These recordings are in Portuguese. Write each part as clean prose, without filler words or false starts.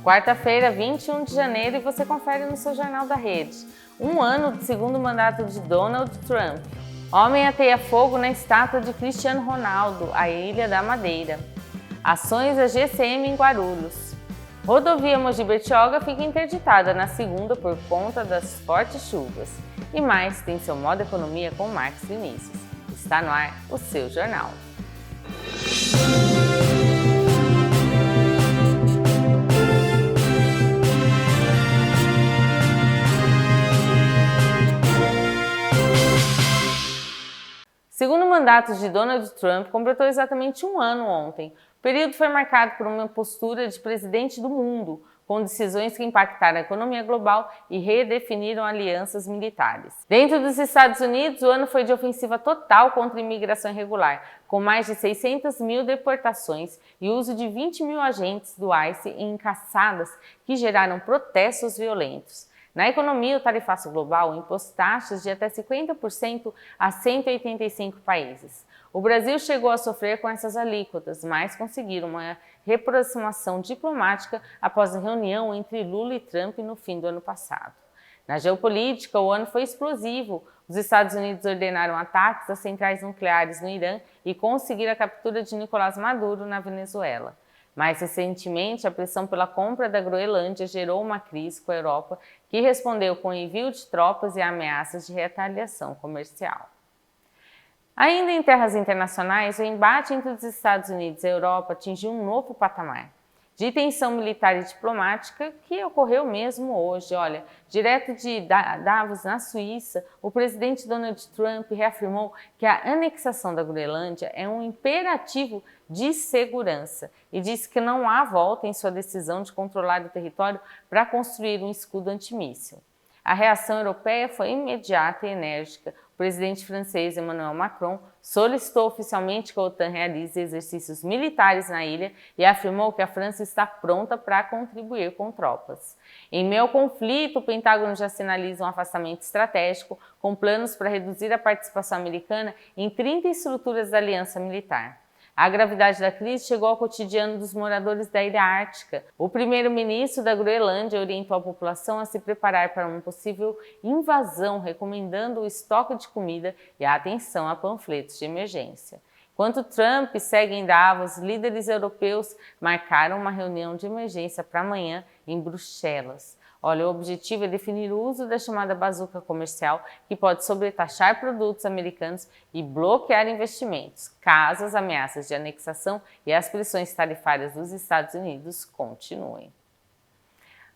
Quarta-feira, 21 de janeiro, e você confere no seu Jornal da Rede. Um ano do segundo mandato de Donald Trump. Homem ateia fogo na estátua de Cristiano Ronaldo, à Ilha da Madeira. Ações da GCM em Guarulhos. Rodovia Mogi-Bertioga fica interditada na segunda por conta das fortes chuvas. E mais tem seu Modo Economia com Marcos Vinícius. Está no ar o seu jornal. Segundo mandato de Donald Trump completou exatamente um ano ontem. O período foi marcado por uma postura de presidente do mundo, com decisões que impactaram a economia global e redefiniram alianças militares. Dentro dos Estados Unidos, o ano foi de ofensiva total contra a imigração irregular, com mais de 600 mil deportações e uso de 20 mil agentes do ICE em caçadas que geraram protestos violentos. Na economia, o tarifaço global impôs taxas de até 50% a 185 países. O Brasil chegou a sofrer com essas alíquotas, mas conseguiram uma reaproximação diplomática após a reunião entre Lula e Trump no fim do ano passado. Na geopolítica, o ano foi explosivo. Os Estados Unidos ordenaram ataques às centrais nucleares no Irã e conseguiram a captura de Nicolás Maduro na Venezuela. Mais recentemente, a pressão pela compra da Groenlândia gerou uma crise com a Europa, que respondeu com envio de tropas e ameaças de retaliação comercial. Ainda em terras internacionais, o embate entre os Estados Unidos e a Europa atingiu um novo patamar de tensão militar e diplomática que ocorreu mesmo hoje. Olha, direto de Davos, na Suíça, o presidente Donald Trump reafirmou que a anexação da Groenlândia é um imperativo de segurança e disse que não há volta em sua decisão de controlar o território para construir um escudo antimíssil. A reação europeia foi imediata e enérgica. O presidente francês Emmanuel Macron solicitou oficialmente que a OTAN realize exercícios militares na ilha e afirmou que a França está pronta para contribuir com tropas. Em meio ao conflito, o Pentágono já sinaliza um afastamento estratégico, com planos para reduzir a participação americana em 30 estruturas da aliança militar. A gravidade da crise chegou ao cotidiano dos moradores da Ilha Ártica. O primeiro-ministro da Groenlândia orientou a população a se preparar para uma possível invasão, recomendando o estoque de comida e a atenção a panfletos de emergência. Enquanto Trump segue em Davos, líderes europeus marcaram uma reunião de emergência para amanhã em Bruxelas. Olha, o objetivo é definir o uso da chamada bazuca comercial, que pode sobretaxar produtos americanos e bloquear investimentos, caso as ameaças de anexação e as pressões tarifárias dos Estados Unidos continuem.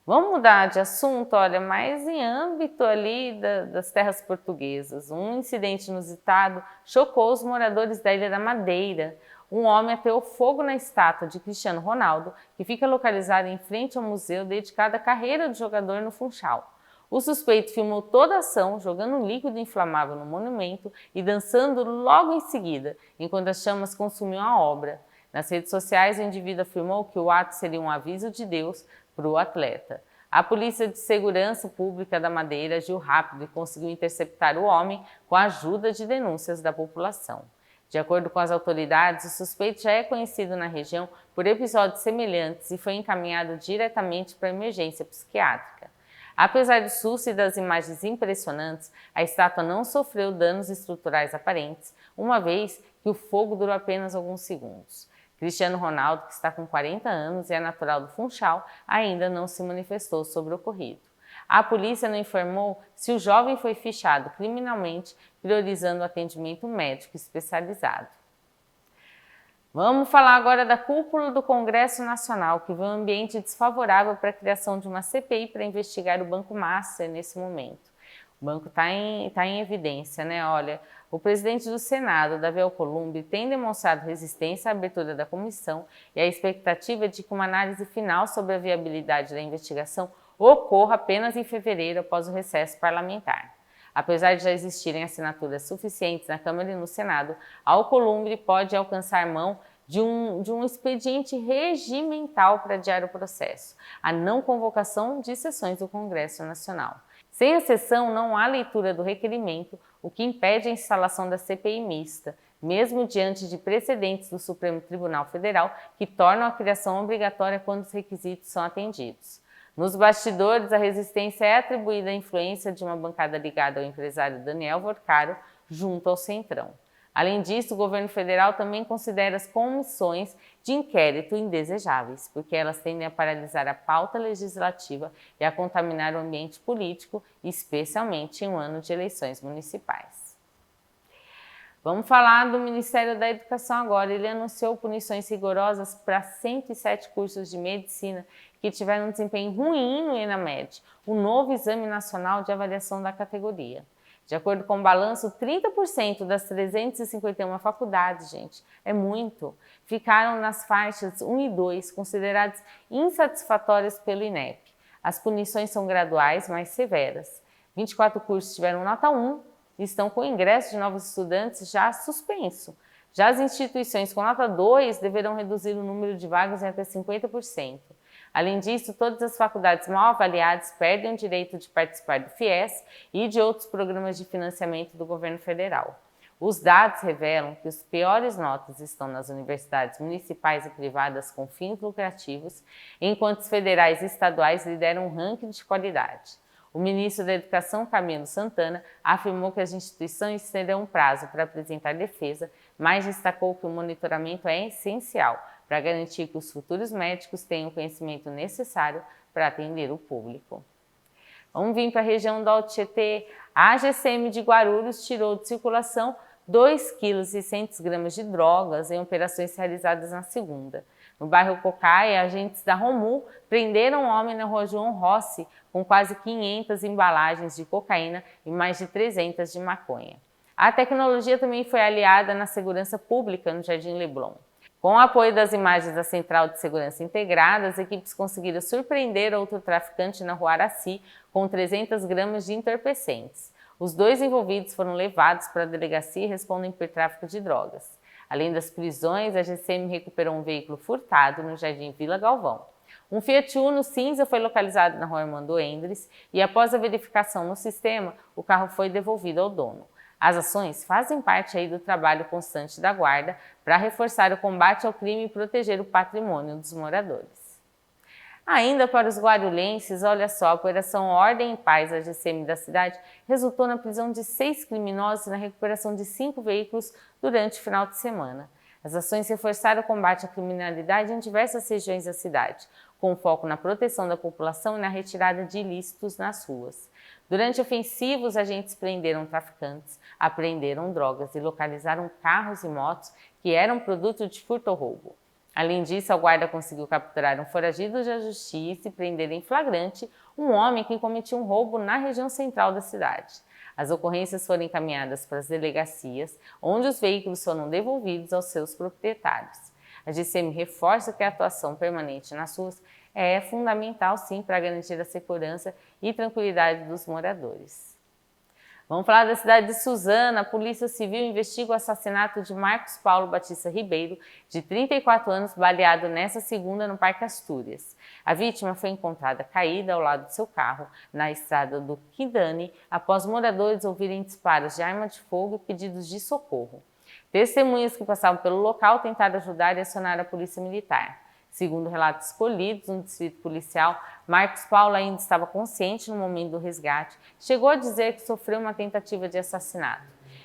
Vamos mudar de assunto, olha, mas em âmbito ali das terras portuguesas. Um incidente inusitado chocou os moradores da Ilha da Madeira. Um homem ateou fogo na estátua de Cristiano Ronaldo, que fica localizada em frente ao museu dedicado à carreira do jogador no Funchal. O suspeito filmou toda a ação, jogando um líquido inflamável no monumento e dançando logo em seguida, enquanto as chamas consumiam a obra. Nas redes sociais, o indivíduo afirmou que o ato seria um aviso de Deus para o atleta. A Polícia de Segurança Pública da Madeira agiu rápido e conseguiu interceptar o homem com a ajuda de denúncias da população. De acordo com as autoridades, o suspeito já é conhecido na região por episódios semelhantes e foi encaminhado diretamente para a emergência psiquiátrica. Apesar do susto e das imagens impressionantes, a estátua não sofreu danos estruturais aparentes, uma vez que o fogo durou apenas alguns segundos. Cristiano Ronaldo, que está com 40 anos e é natural do Funchal, ainda não se manifestou sobre o ocorrido. A polícia não informou se o jovem foi fichado criminalmente, priorizando o atendimento médico especializado. Vamos falar agora da cúpula do Congresso Nacional, que vê um ambiente desfavorável para a criação de uma CPI para investigar o Banco Master nesse momento. O banco está em evidência, né? Olha, o presidente do Senado, Davi Alcolumbre, tem demonstrado resistência à abertura da comissão e a expectativa é de que uma análise final sobre a viabilidade da investigação ocorra apenas em fevereiro, após o recesso parlamentar. Apesar de já existirem assinaturas suficientes na Câmara e no Senado, Alcolumbre pode alcançar mão de um expediente regimental para adiar o processo, a não convocação de sessões do Congresso Nacional. Sem a sessão, não há leitura do requerimento, o que impede a instalação da CPI mista. mesmo diante de precedentes do Supremo Tribunal Federal que tornam a criação obrigatória quando os requisitos são atendidos. Nos bastidores, a resistência é atribuída à influência de uma bancada ligada ao empresário Daniel Vorcaro junto ao Centrão. Além disso, o governo federal também considera as comissões de inquérito indesejáveis, porque elas tendem a paralisar a pauta legislativa e a contaminar o ambiente político, especialmente em um ano de eleições municipais. Vamos falar do Ministério da Educação agora. Ele anunciou punições rigorosas para 107 cursos de medicina que tiveram um desempenho ruim no ENAMED, o novo exame nacional de avaliação da categoria. De acordo com o balanço, 30% das 351 faculdades, gente, é muito, ficaram nas faixas 1 e 2, consideradas insatisfatórias pelo INEP. As punições são graduais, mais severas. 24 cursos tiveram nota 1 e estão com o ingresso de novos estudantes já suspenso. Já as instituições com nota 2 deverão reduzir o número de vagas em até 50%. Além disso, todas as faculdades mal avaliadas perdem o direito de participar do FIES e de outros programas de financiamento do governo federal. Os dados revelam que as piores notas estão nas universidades municipais e privadas com fins lucrativos, enquanto os federais e estaduais lideram um ranking de qualidade. O ministro da Educação, Camilo Santana, afirmou que as instituições terão um prazo para apresentar defesa, mas destacou que o monitoramento é essencial para garantir que os futuros médicos tenham o conhecimento necessário para atender o público. Vamos vir para a região do Alto Tietê. A GCM de Guarulhos tirou de circulação 2,6 kg de drogas em operações realizadas na segunda. No bairro Cocaia, agentes da Romu prenderam um homem na rua João Rossi com quase 500 embalagens de cocaína e mais de 300 de maconha. A tecnologia também foi aliada na segurança pública no Jardim Leblon. Com o apoio das imagens da Central de Segurança Integrada, as equipes conseguiram surpreender outro traficante na rua Araci com 300 gramas de entorpecentes. Os dois envolvidos foram levados para a delegacia e respondem por tráfico de drogas. Além das prisões, a GCM recuperou um veículo furtado no Jardim Vila Galvão. Um Fiat Uno cinza foi localizado na rua Armando Endres e, após a verificação no sistema, o carro foi devolvido ao dono. As ações fazem parte aí do trabalho constante da Guarda para reforçar o combate ao crime e proteger o patrimônio dos moradores. Ainda para os guarulhenses, olha só, a Operação Ordem e Paz, a GCM da cidade, resultou na prisão de 6 criminosos e na recuperação de 5 veículos durante o final de semana. As ações reforçaram o combate à criminalidade em diversas regiões da cidade, com foco na proteção da população e na retirada de ilícitos nas ruas. Durante ofensivos, agentes prenderam traficantes, apreenderam drogas e localizaram carros e motos que eram produto de furto ou roubo. Além disso, a guarda conseguiu capturar um foragido da justiça e prender em flagrante um homem que cometia um roubo na região central da cidade. As ocorrências foram encaminhadas para as delegacias, onde os veículos foram devolvidos aos seus proprietários. A GCM reforça que a atuação permanente nas ruas é fundamental, sim, para garantir a segurança e tranquilidade dos moradores. Vamos falar da cidade de Suzana. A Polícia Civil investiga o assassinato de Marcos Paulo Batista Ribeiro, de 34 anos, baleado nesta segunda no Parque Astúrias. A vítima foi encontrada caída ao lado de seu carro, na estrada do Quindane, após moradores ouvirem disparos de arma de fogo e pedidos de socorro. Testemunhas que passavam pelo local tentaram ajudar e acionar a polícia militar. Segundo relatos colhidos no distrito policial, Marcos Paulo ainda estava consciente no momento do resgate. Chegou a dizer que sofreu uma tentativa de assassinato.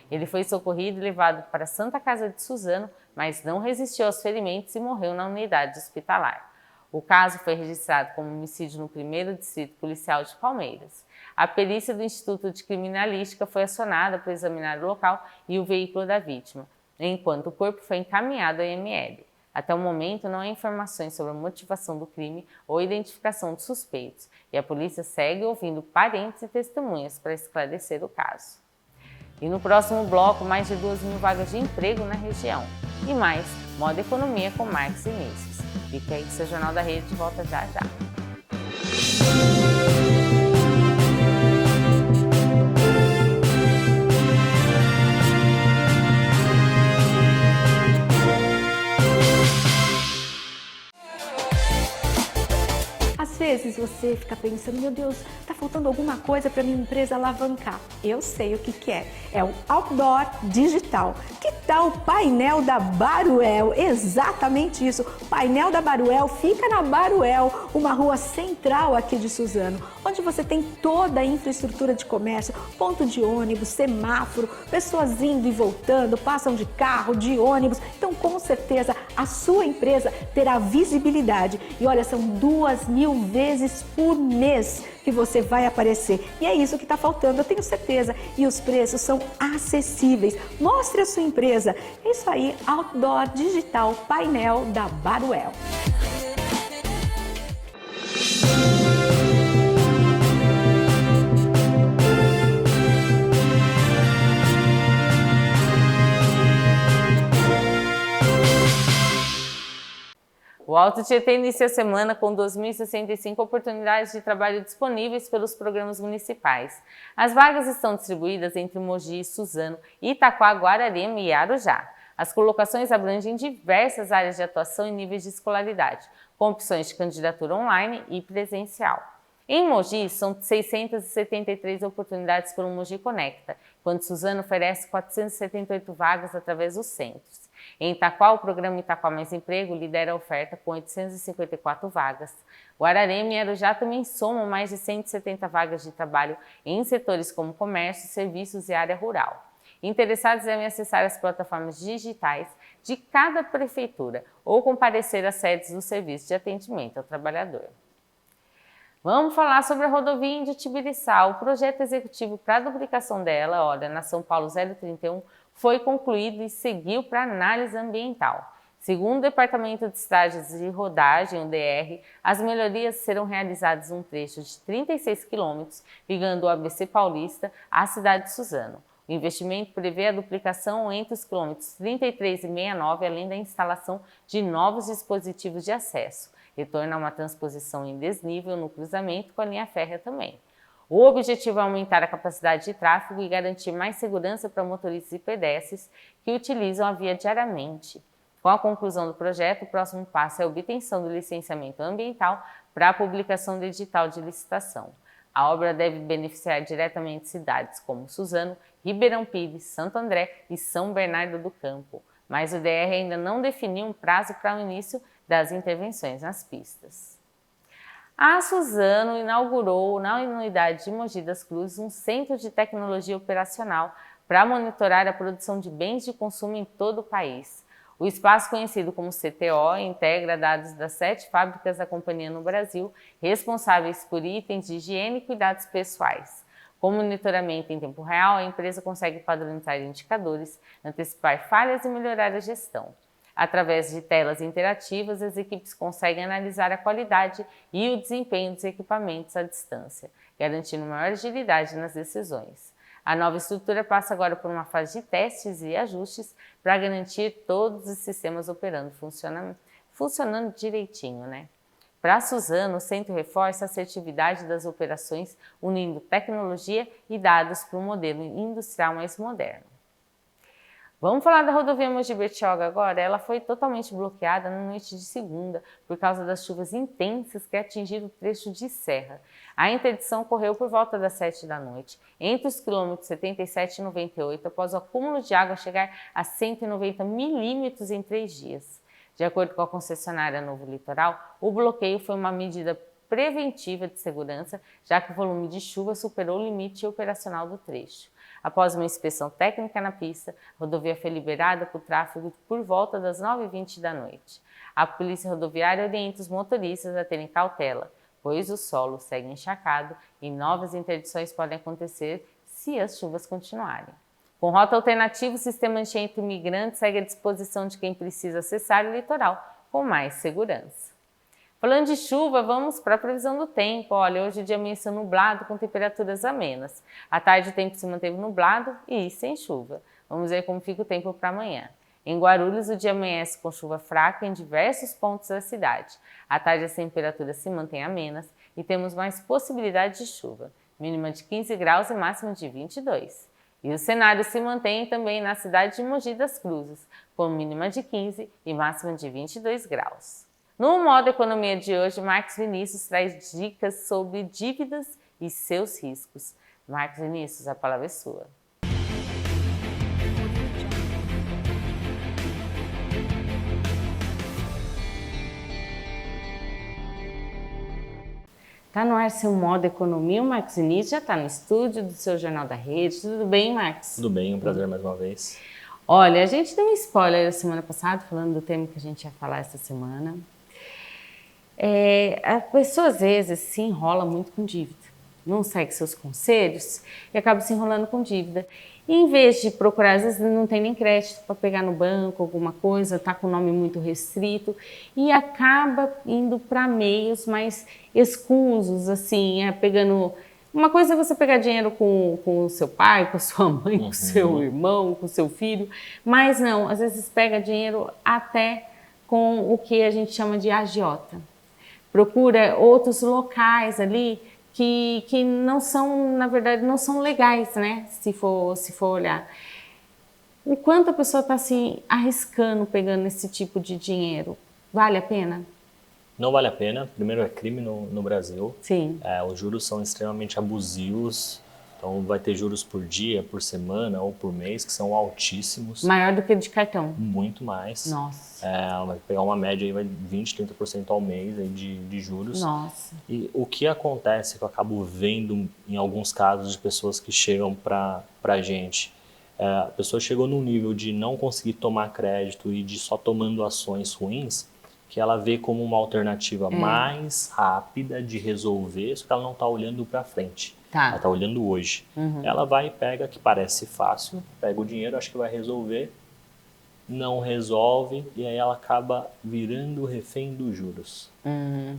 Ele foi socorrido e levado para a Santa Casa de Suzano, mas não resistiu aos ferimentos e morreu na unidade hospitalar. O caso foi registrado como homicídio no 1º Distrito Policial de Palmeiras. A perícia do Instituto de Criminalística foi acionada para examinar o local e o veículo da vítima, enquanto o corpo foi encaminhado ao IML. Até o momento, não há informações sobre a motivação do crime ou identificação de suspeitos, e a polícia segue ouvindo parentes e testemunhas para esclarecer o caso. E no próximo bloco, mais de 2.000 vagas de emprego na região. E mais, Moda e Economia com Marcos Vinícius. Fique aí com o seu Jornal da Rede, de volta já já. A Às vezes você fica pensando, meu Deus, está faltando alguma coisa para minha empresa alavancar. Eu sei o que é. É o outdoor digital. Que tal o painel da Baruel? Exatamente isso. O painel da Baruel fica na Baruel, uma rua central aqui de Suzano, onde você tem toda a infraestrutura de comércio, ponto de ônibus, semáforo, pessoas indo e voltando, passam de carro, de ônibus. Então, com certeza, a sua empresa terá visibilidade. E olha, são 2.000 vezes por mês que você vai aparecer. E é isso que está faltando, eu tenho certeza. E os preços são acessíveis. Mostre a sua empresa. É isso aí, Outdoor Digital Painel da Baruel. O Alto Tietê inicia a semana com 2.065 oportunidades de trabalho disponíveis pelos programas municipais. As vagas estão distribuídas entre Mogi, Suzano, Itaquá, Guararema e Arujá. As colocações abrangem diversas áreas de atuação e níveis de escolaridade, com opções de candidatura online e presencial. Em Mogi, são 673 oportunidades pelo Mogi Conecta, enquanto Suzano oferece 478 vagas através dos centros. Em Itaquá, o programa Itaquá Mais Emprego lidera a oferta com 854 vagas. Guararema e Arujá também somam mais de 170 vagas de trabalho em setores como comércio, serviços e área rural. Interessados devem acessar as plataformas digitais de cada prefeitura ou comparecer às sedes do Serviço de Atendimento ao Trabalhador. Vamos falar sobre a rodovia Índio-Tibiriçá. O projeto executivo para a duplicação dela, olha, na São Paulo 031, foi concluído e seguiu para análise ambiental. Segundo o Departamento de Estágios de Rodagem, o DR, as melhorias serão realizadas em um trecho de 36 quilômetros, ligando o ABC Paulista à cidade de Suzano. O investimento prevê a duplicação entre os quilômetros 33 e 69, além da instalação de novos dispositivos de acesso. Retorna a uma transposição em desnível no cruzamento com a linha férrea também. O objetivo é aumentar a capacidade de tráfego e garantir mais segurança para motoristas e pedestres que utilizam a via diariamente. Com a conclusão do projeto, o próximo passo é a obtenção do licenciamento ambiental para a publicação do edital de licitação. A obra deve beneficiar diretamente cidades como Suzano, Ribeirão Pires, Santo André e São Bernardo do Campo, mas o DR ainda não definiu um prazo para o início das intervenções nas pistas. A Suzano inaugurou na unidade de Mogi das Cruzes um centro de tecnologia operacional para monitorar a produção de bens de consumo em todo o país. O espaço, conhecido como CTO, integra dados das 7 fábricas da companhia no Brasil, responsáveis por itens de higiene e cuidados pessoais. Com monitoramento em tempo real, a empresa consegue padronizar indicadores, antecipar falhas e melhorar a gestão. Através de telas interativas, as equipes conseguem analisar a qualidade e o desempenho dos equipamentos à distância, garantindo maior agilidade nas decisões. A nova estrutura passa agora por uma fase de testes e ajustes para garantir todos os sistemas operando, funcionando direitinho, né? Para a Suzano, o centro reforça a assertividade das operações, unindo tecnologia e dados para um modelo industrial mais moderno. Vamos falar da rodovia Mogi-Bertioga agora? Ela foi totalmente bloqueada na noite de segunda por causa das chuvas intensas que atingiram o trecho de serra. A interdição ocorreu por volta das 7 da noite, entre os quilômetros 77 e 98, após o acúmulo de água chegar a 190 milímetros em 3 dias. De acordo com a concessionária Novo Litoral, o bloqueio foi uma medida preventiva de segurança, já que o volume de chuva superou o limite operacional do trecho. Após uma inspeção técnica na pista, a rodovia foi liberada para o tráfego por volta das 9h20 da noite. A Polícia Rodoviária orienta os motoristas a terem cautela, pois o solo segue encharcado e novas interdições podem acontecer se as chuvas continuarem. Com rota alternativa, o sistema enchente imigrante segue à disposição de quem precisa acessar o litoral com mais segurança. Falando de chuva, vamos para a previsão do tempo. Olha, hoje o dia amanheceu nublado com temperaturas amenas. À tarde o tempo se manteve nublado e sem chuva. Vamos ver como fica o tempo para amanhã. Em Guarulhos, o dia amanhece com chuva fraca em diversos pontos da cidade. À tarde as temperaturas se mantêm amenas e temos mais possibilidade de chuva, mínima de 15 graus e máxima de 22. E o cenário se mantém também na cidade de Mogi das Cruzes, com mínima de 15 e máxima de 22 graus. No Modo Economia de hoje, Marcos Vinícius traz dicas sobre dívidas e seus riscos. Marcos Vinícius, a palavra é sua. Tá no ar seu Modo Economia, o Marcos Vinícius já está no estúdio do seu Jornal da Rede. Tudo bem, Marcos? Tudo bem, um prazer mais uma vez. Olha, a gente deu um spoiler a semana passada, falando do tema que a gente ia falar essa semana. A pessoa às vezes se enrola muito com dívida, não segue seus conselhos e acaba se enrolando com dívida. E em vez de procurar, às vezes não tem nem crédito para pegar no banco, alguma coisa, está com o nome muito restrito e acaba indo para meios mais escusos, assim, pegando... Uma coisa é você pegar dinheiro com o seu pai, com a sua mãe, com o seu irmão, com o seu filho, mas não, às vezes pega dinheiro até com o que a gente chama de agiota. Procura outros locais ali que não são, na verdade, não são legais, né? Se for olhar. O quanto a pessoa está se arriscando pegando esse tipo de dinheiro? Vale a pena? Não vale a pena. Primeiro, é crime no Brasil. Sim. Os juros são extremamente abusivos. Então, vai ter juros por dia, por semana ou por mês, que são altíssimos. Maior do que de cartão? Muito mais. Nossa. Vai pegar uma média aí, vai 20%, 30% ao mês aí de juros. Nossa. E o que acontece, que eu acabo vendo em alguns casos de pessoas que chegam pra gente, a pessoa chegou num nível de não conseguir tomar crédito e de só tomando ações ruins, que ela vê como uma alternativa mais rápida de resolver, só que ela não está olhando para frente. Tá. Ela está olhando hoje. Ela vai e pega, que parece fácil, pega o dinheiro, acha que vai resolver, não resolve e aí ela acaba virando refém dos juros.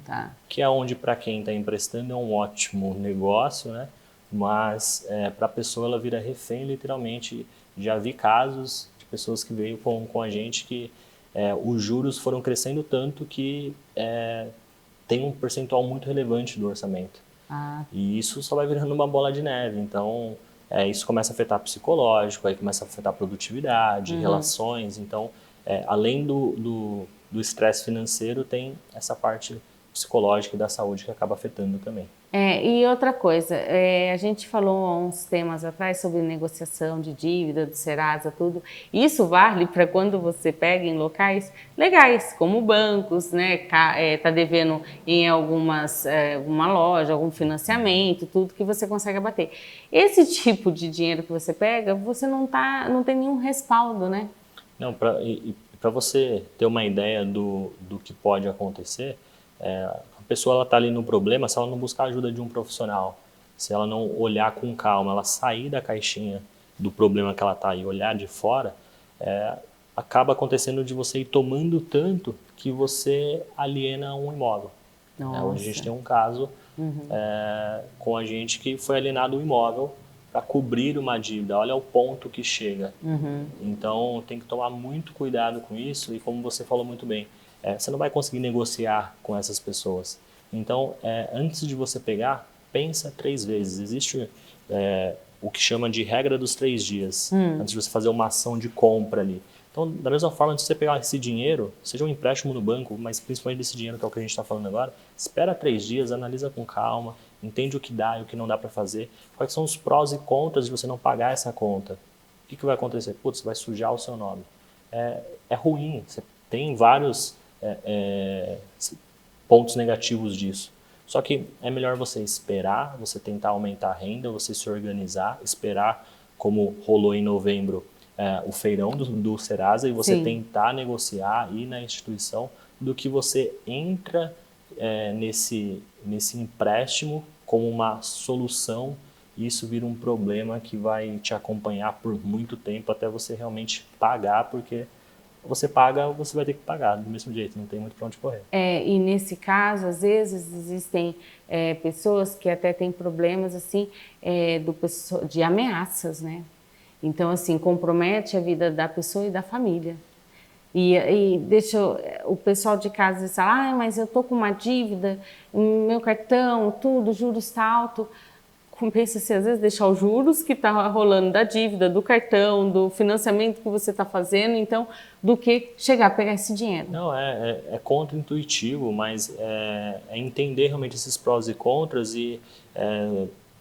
Tá. Que é onde, para quem está emprestando, é um ótimo negócio, né? Mas para a pessoa ela vira refém, literalmente. Já vi casos de pessoas que veio com a gente que os juros foram crescendo tanto que tem um percentual muito relevante do orçamento. E isso só vai virando uma bola de neve. Então, isso começa a afetar psicológico, aí começa a afetar produtividade, relações. Então, além do estresse financeiro, tem essa parte psicológica e da saúde que acaba afetando também. E outra coisa, a gente falou há uns temas atrás sobre negociação de dívida, do Serasa, tudo. Isso vale para quando você pega em locais legais, como bancos, né? Tá devendo em uma loja, algum financiamento, tudo que você consegue abater. Esse tipo de dinheiro que você pega, você não tem nenhum respaldo, né? Não, para você ter uma ideia do que pode acontecer, a pessoa está ali no problema, se ela não buscar a ajuda de um profissional, se ela não olhar com calma, ela sair da caixinha do problema que ela está e olhar de fora, acaba acontecendo de você ir tomando tanto que você aliena um imóvel. Hoje a gente tem um caso com a gente que foi alienado um imóvel para cobrir uma dívida. Olha o ponto que chega. Então tem que tomar muito cuidado com isso e, como você falou muito bem, você não vai conseguir negociar com essas pessoas. Então, antes de você pegar, pensa 3 vezes. Existe o que chama de regra dos 3 dias, antes de você fazer uma ação de compra ali. Então, da mesma forma, antes de você pegar esse dinheiro, seja um empréstimo no banco, mas principalmente desse dinheiro que é o que a gente está falando agora, espera 3 dias, analisa com calma, entende o que dá e o que não dá para fazer, quais são os prós e contras de você não pagar essa conta. O que vai acontecer? Putz, você vai sujar o seu nome. É ruim, você tem vários pontos negativos disso. Só que é melhor você esperar, você tentar aumentar a renda, você se organizar, esperar, como rolou em novembro, o feirão do Serasa, e você tentar negociar, ir na instituição, do que você entra nesse empréstimo como uma solução e isso vira um problema que vai te acompanhar por muito tempo até você realmente pagar, porque você paga, você vai ter que pagar do mesmo jeito, não tem muito para onde correr. E nesse caso, às vezes, existem pessoas que até têm problemas assim, de ameaças, né? Então, assim, compromete a vida da pessoa e da família. E deixa o pessoal de casa dizer, mas eu tô com uma dívida, meu cartão, tudo, juros está alto. compensa se às vezes deixar os juros que está rolando da dívida, do cartão, do financiamento que você está fazendo, então, do que chegar a pegar esse dinheiro. Não, é contra-intuitivo, mas é entender realmente esses prós e contras e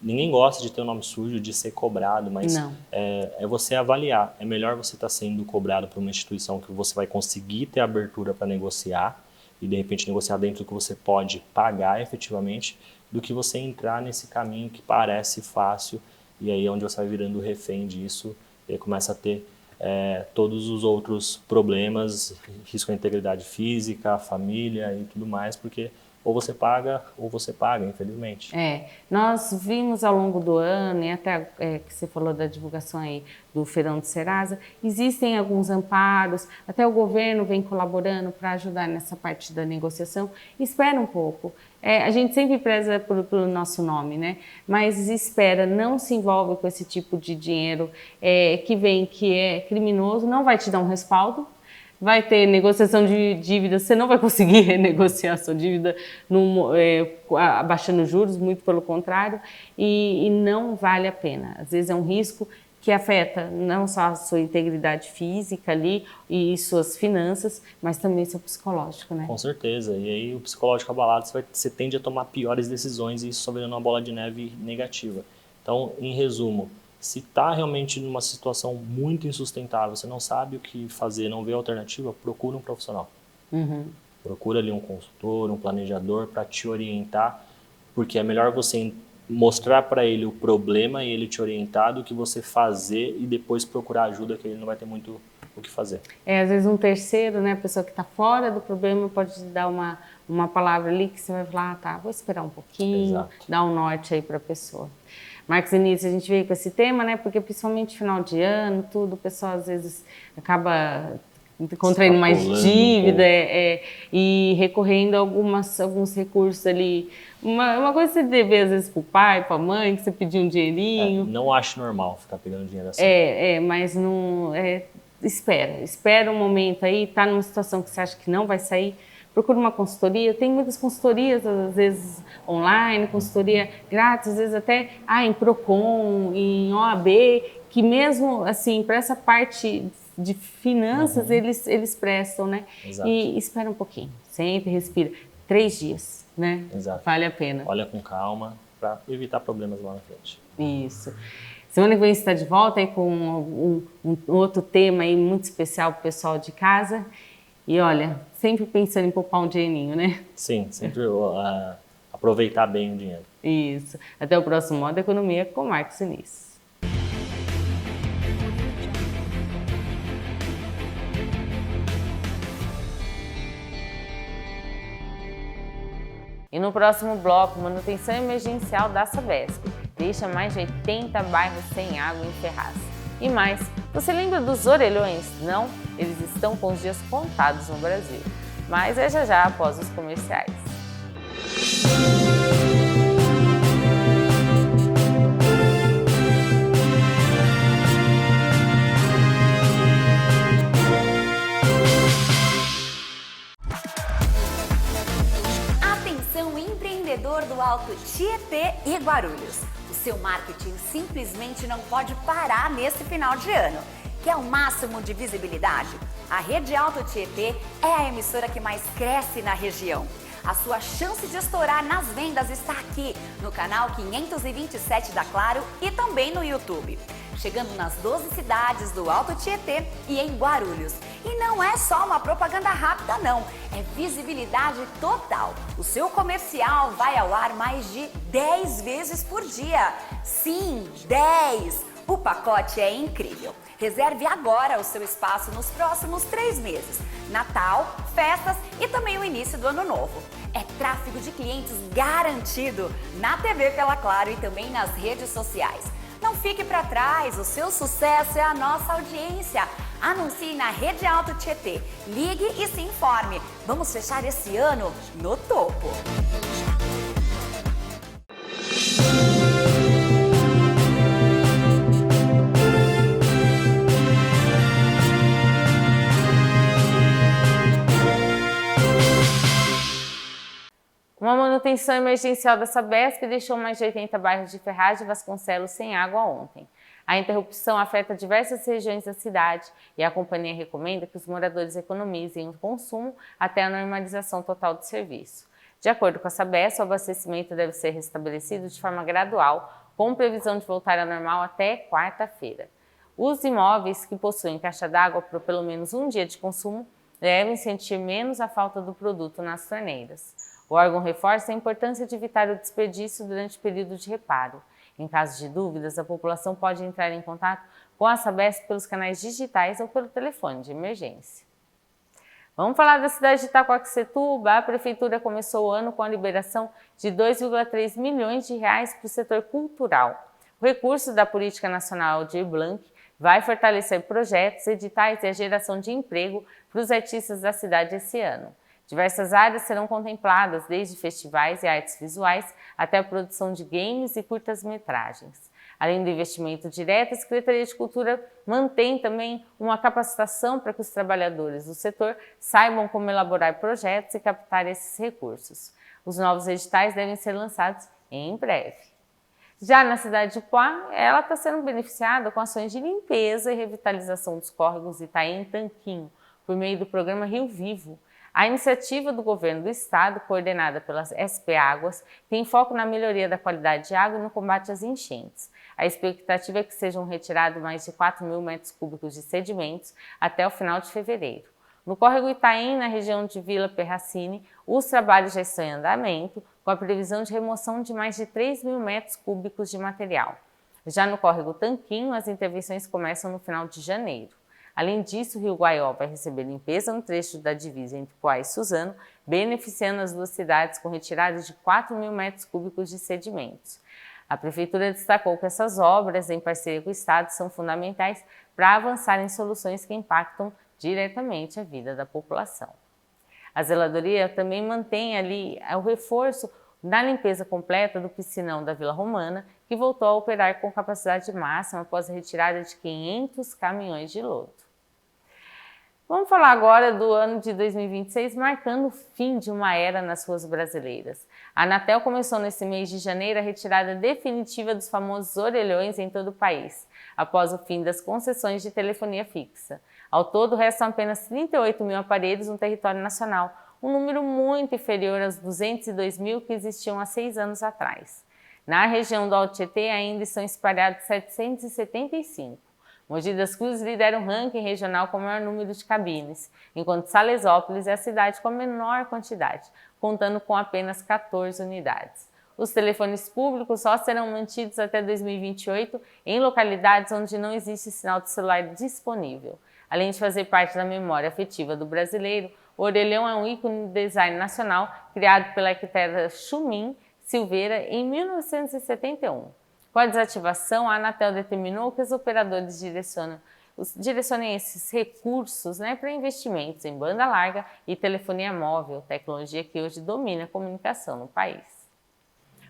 ninguém gosta de ter o nome sujo, de ser cobrado, mas é você avaliar. É melhor você estar sendo cobrado por uma instituição que você vai conseguir ter abertura para negociar e de repente negociar dentro do que você pode pagar efetivamente, do que você entrar nesse caminho que parece fácil e aí é onde você vai virando refém disso e aí começa a ter todos os outros problemas, risco à integridade física, família e tudo mais, porque ou você paga, infelizmente. Nós vimos ao longo do ano, e até que você falou da divulgação aí do Feirão de Serasa, existem alguns amparos, até o governo vem colaborando para ajudar nessa parte da negociação. Espera um pouco. A gente sempre preza pelo nosso nome, né? Mas espera, não se envolve com esse tipo de dinheiro que vem, que é criminoso, não vai te dar um respaldo. Vai ter negociação de dívida, você não vai conseguir renegociar a sua dívida abaixando juros, muito pelo contrário, e não vale a pena. Às vezes é um risco que afeta não só a sua integridade física ali e suas finanças, mas também seu psicológico, né? Com certeza, e aí o psicológico abalado, você tende a tomar piores decisões e isso só virando uma bola de neve negativa. Então, em resumo, se está realmente numa situação muito insustentável, você não sabe o que fazer, não vê alternativa, procura um profissional. Procura ali um consultor, um planejador para te orientar, porque é melhor você mostrar para ele o problema e ele te orientar do que você fazer e depois procurar ajuda, que ele não vai ter muito o que fazer. Às vezes um terceiro, né, a pessoa que está fora do problema pode te dar uma palavra ali que você vai falar, tá, vou esperar um pouquinho, Exato. dar um norte aí para a pessoa. Marcos Início, a gente veio com esse tema, né? Porque principalmente final de ano, tudo, o pessoal às vezes acaba contraindo mais dívida e recorrendo a alguns recursos ali. Uma coisa que você deve às vezes para o pai, para a mãe, que você pediu um dinheirinho. Não acho normal ficar pegando dinheiro assim. Mas não... espera um momento aí, tá numa situação que você acha que não vai sair, procura uma consultoria. Tem muitas consultorias, às vezes online, consultoria grátis, às vezes até em Procon, em OAB, que mesmo assim, para essa parte de finanças, eles prestam, né? Exato. E espera um pouquinho, sempre respira. 3 dias, né? Exato. Vale a pena. Olha com calma para evitar problemas lá na frente. Isso. Semana que vem você está de volta aí com um outro tema aí muito especial para o pessoal de casa. E olha, sempre pensando em poupar um dinheirinho, né? Sim, sempre aproveitar bem o dinheiro. Isso. Até o próximo Modo Economia com Marcos Início. E no próximo bloco, manutenção emergencial da Sabesp deixa mais de 80 bairros sem água em Ferraz. E mais, você lembra dos orelhões? Não? Eles estão com os dias contados no Brasil. Mas é já após os comerciais. Atenção, empreendedor do Alto Tietê e Guarulhos. O seu marketing simplesmente não pode parar nesse final de ano. Quer o máximo de visibilidade? A Rede Alto Tietê é a emissora que mais cresce na região. A sua chance de estourar nas vendas está aqui, no canal 527 da Claro e também no YouTube. Chegando nas 12 cidades do Alto Tietê e em Guarulhos. E não é só uma propaganda rápida não, é visibilidade total. O seu comercial vai ao ar mais de 10 vezes por dia. Sim, 10! O pacote é incrível. Reserve agora o seu espaço nos próximos 3 meses. Natal, festas e também o início do ano novo. É tráfego de clientes garantido na TV pela Claro e também nas redes sociais. Não fique para trás, o seu sucesso é a nossa audiência. Anuncie na Rede Alto Tietê. Ligue e se informe. Vamos fechar esse ano no topo. Uma manutenção emergencial da Sabesp deixou mais de 80 bairros de Ferraz de Vasconcelos sem água ontem. A interrupção afeta diversas regiões da cidade e a companhia recomenda que os moradores economizem o consumo até a normalização total do serviço. De acordo com a Sabesp, o abastecimento deve ser restabelecido de forma gradual, com previsão de voltar ao normal até quarta-feira. Os imóveis que possuem caixa d'água por pelo menos um dia de consumo devem sentir menos a falta do produto nas torneiras. O órgão reforça a importância de evitar o desperdício durante o período de reparo. Em caso de dúvidas, a população pode entrar em contato com a Sabesp pelos canais digitais ou pelo telefone de emergência. Vamos falar da cidade de Itaquaquecetuba. A prefeitura começou o ano com a liberação de 2,3 milhões de reais para o setor cultural. O recurso da Política Nacional Aldir Blanc vai fortalecer projetos, editais e a geração de emprego para os artistas da cidade esse ano. Diversas áreas serão contempladas, desde festivais e artes visuais até a produção de games e curtas-metragens. Além do investimento direto, a Secretaria de Cultura mantém também uma capacitação para que os trabalhadores do setor saibam como elaborar projetos e captar esses recursos. Os novos editais devem ser lançados em breve. Já na cidade de Poá, ela está sendo beneficiada com ações de limpeza e revitalização dos córregos Itaim e Tanquinho, por meio do programa Rio Vivo. A iniciativa do governo do estado, coordenada pela SP Águas, tem foco na melhoria da qualidade de água e no combate às enchentes. A expectativa é que sejam retirados mais de 4 mil metros cúbicos de sedimentos até o final de fevereiro. No córrego Itaim, na região de Vila Perracini, os trabalhos já estão em andamento, com a previsão de remoção de mais de 3 mil metros cúbicos de material. Já no córrego Tanquinho, as intervenções começam no final de janeiro. Além disso, o Rio Guaió vai receber limpeza no trecho da divisa entre Poá e Suzano, beneficiando as duas cidades com retirada de 4 mil metros cúbicos de sedimentos. A Prefeitura destacou que essas obras, em parceria com o Estado, são fundamentais para avançar em soluções que impactam diretamente a vida da população. A zeladoria também mantém ali o reforço na limpeza completa do piscinão da Vila Romana, que voltou a operar com capacidade máxima após a retirada de 500 caminhões de lodo. Vamos falar agora do ano de 2026, marcando o fim de uma era nas ruas brasileiras. A Anatel começou nesse mês de janeiro a retirada definitiva dos famosos orelhões em todo o país, após o fim das concessões de telefonia fixa. Ao todo, restam apenas 38 mil aparelhos no território nacional, um número muito inferior aos 202 mil que existiam há 6 anos atrás. Na região do Alto Tietê ainda estão espalhados 775. Mogi das Cruzes lidera o ranking regional com o maior número de cabines, enquanto Salesópolis é a cidade com a menor quantidade, contando com apenas 14 unidades. Os telefones públicos só serão mantidos até 2028 em localidades onde não existe sinal de celular disponível. Além de fazer parte da memória afetiva do brasileiro, o orelhão é um ícone do design nacional criado pela arquiteta Chumin Silveira em 1971. Com a desativação, a Anatel determinou que os operadores direcionem esses recursos para investimentos em banda larga e telefonia móvel, tecnologia que hoje domina a comunicação no país.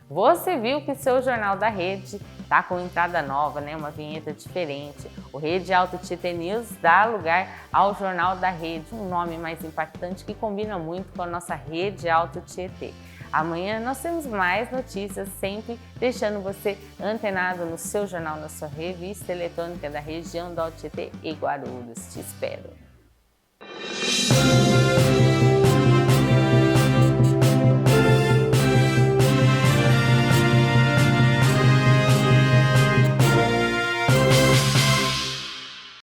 Você viu que seu Jornal da Rede está com entrada nova, uma vinheta diferente. O Rede Alto Tietê News dá lugar ao Jornal da Rede, um nome mais impactante que combina muito com a nossa Rede Alto Tietê. Amanhã nós temos mais notícias, sempre deixando você antenado no seu jornal, na sua revista eletrônica da região do Alto Tietê e Guarulhos. Te espero!